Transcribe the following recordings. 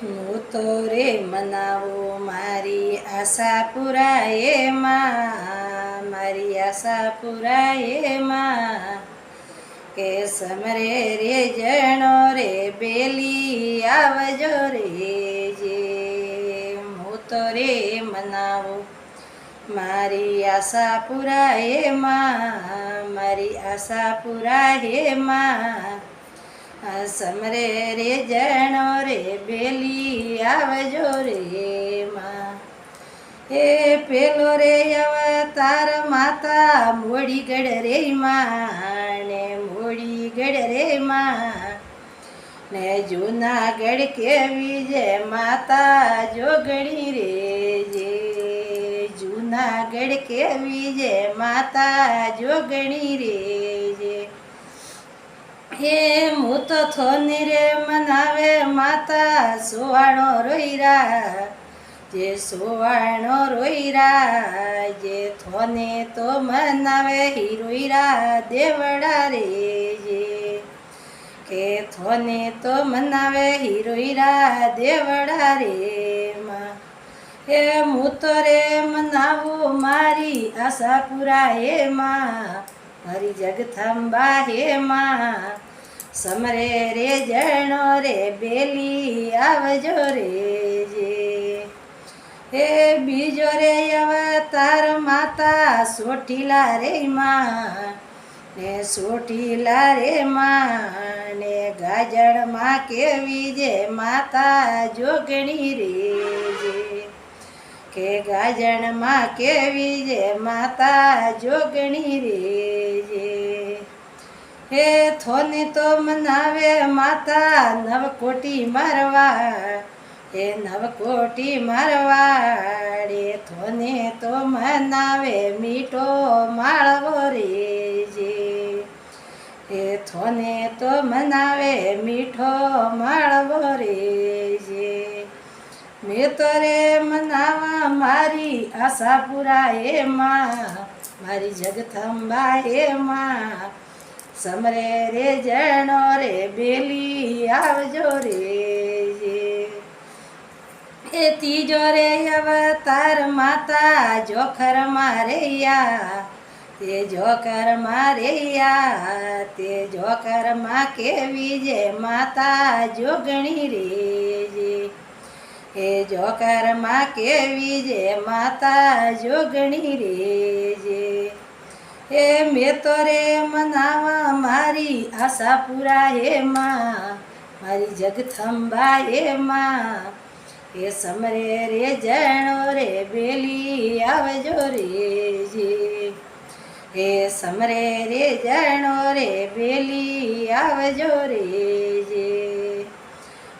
હું તો રે મનાવો મારી આશા પુરાય માં, મારી આશા પુરાય માં, કે સમરે રે જણો રે બેલી આવજો રે જે. હું તો રે મનાવો મારી આશા પુરાય માં, મારી આશા પુરાય માં, સમરે રે જણો રે બેલી આવજો રે માં. એ પેલો રે અવતાર માતા મોડી ગઢ રે માં, ને મોડી ગઢ રે માં, ને જૂનાગઢ કેવી જે માતા જોગણી રે જે. જૂનાગઢ કેવી જે માતા જોગણી રે જે. હે હું તો થોની રે મનાવે માતા સુવાણો રોઈરા, જે સુવાણો રોઈરા, જે થોને તો મનાવે હિરોઈરા દેવડા રે જે. કે થોને તો મનાવે હિરોઈરા દેવડા રે માં. હે હું તો રે મનાવું મારી આશા પુરાય માં, મારી જગથંબા હે માં, સમરે રે જણો રે બેલી આવજો રે જે. હે બીજો રે અવતાર માતા સોઠીલા રે માં, ને સોઠીલા રે માં, ને ગાજણમાં કેવી જે માતા જોગણી રે જે. કે ગાજણમાં કેવી જે માતા જોગણી રે જે. હે થોને તો મનાવે માતા નવકોટી મારવા, હે નવકોટી મારવાડે, થોને તો મનાવે મીઠો માળવો રે જે. હે થોને તો મનાવે મીઠો માળવો રે જે. મેં તો રે મનાવા મારી આશા પુરાય માં, મારી જગથંબા હે માં, સમરે રે જણો રે બેલી આવજો રે જે. એ ત્રીજો રે અવતાર માતા જોખર મારેયા, તે જોકર મારેયા, તે જોકર માં કેવી જે માતા જોગણી રે જે. એ જોકર માં કેવી જે માતા જોગણી રે જે. એ મેં તો રે મનાવા મારી આશા પુરાય માં, મારી જગથંબા હે માં, એ સમરે રે જણો રે બેલી આવજો રે જે. એ સમરે રે જણો રે બેલી આવજો રે જે.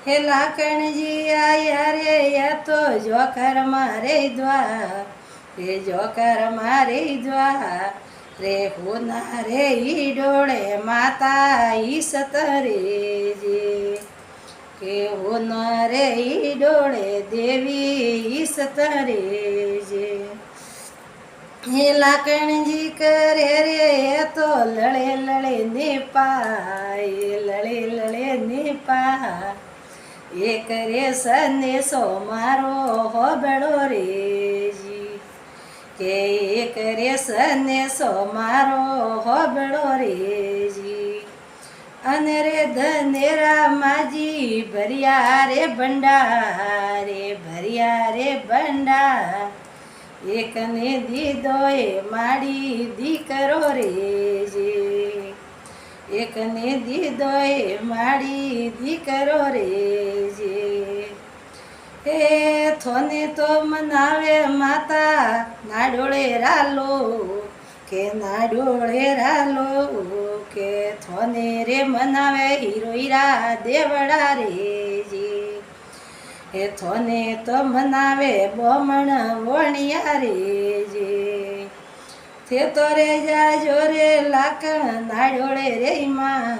હે લાકણજી આયા રે તો જોકર મારે દ્વા, રે જોકર મારે દ્વા, રે હોના રે ઈ ડોળે માતા ઈ સતરે જે. કે હોના રે ઈ ડોળે દેવી ઈ સતરે જે. હે લાકણજી કરે રે તો લળે લળે ને પાય, લળે લળે ને પા, એક રે સનેસો મારો હોબળો રે જી. કે એક રે સનેસો મારો હોબળો રે જી. અને રે ધનેરા માજી ભર્યા રે ભંડાર, રે ભર્યા રે ભંડાર, એકને દીધો એ માડી દીકરો રે જે. એકને દીધો એ માડી દીકરો રે જે. હે થોને તો મનાવે માતા નાડોળે રાલો, કે નાડોળે રાલો, કે થોને રે મનાવે હિરોઈરા દેવડા રે જે. એ થોને તો મનાવે બોમણ વણિયા રે જે. તે તો રે જાજો રે લાકણ નાડોળે રે માં,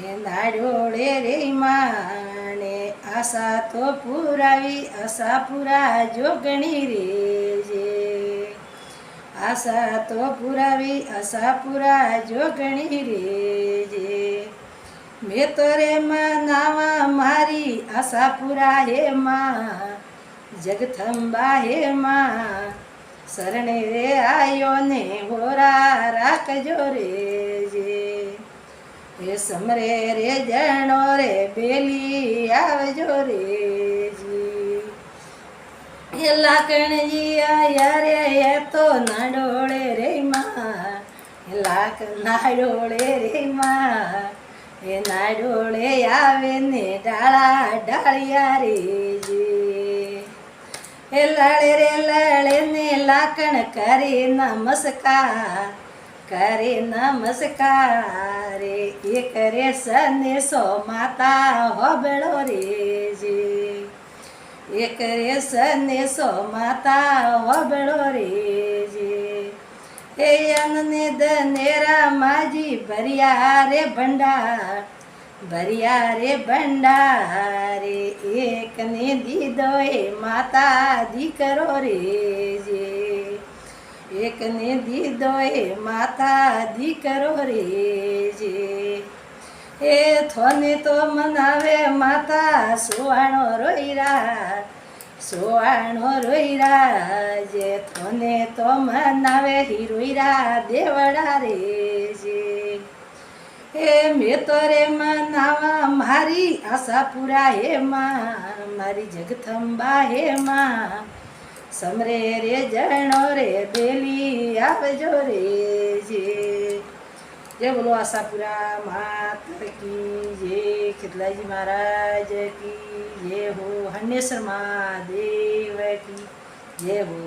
એ નાડોળે રે માં, ને આશા તો પુરાવી આશા પુરા જોગણી રે જે. આશા તો પુરાવી આશા પુરા જોગણી રે જે. મેં તો રે મનાવા મારી આશાપુરા હે માં જગથંબા હે માં શરણે રે આયો ને હોરા રાખજો રે જે એ સમરે રે જણો રે બેલી આવજો રે જી એ લાકણજી આયા રે એ તો નાડોળે રે માં એ લાક નાડોળે રે માં એ નાડોળે આવે ને ડાળા ડાળિયા રે જી એ લળે ને લાકણ કરે નમસ્કાર કરે નમસ્કાર એ કરે સનેસો માતા હોબળો રે જે એ કરે સનેસો માતા હોબળો રે જે એ અનને દનેરા માજી ભર્યા રે ભંડારે એકને દીધો એ માતા દીકરો રે જે એકને દીધો એ માતા દીકરો રે જે એ થોને તો મનાવે માતા સુવાણો રોઈરા જે થોને તો મનાવે હિરોઈરા દેવડા રે જે હે મેં તો રે મનાવા મારી આશાપુરા હે માં મારી જગથંબા હે માં સમરે રે જણો રે બેલી આવજો રે જે જય બોલો આશાપુરા માતા કી જય ખીતલાજી મહારાજ કી જય હો હન્નેશ્વર મહાદેવ કી જય હો।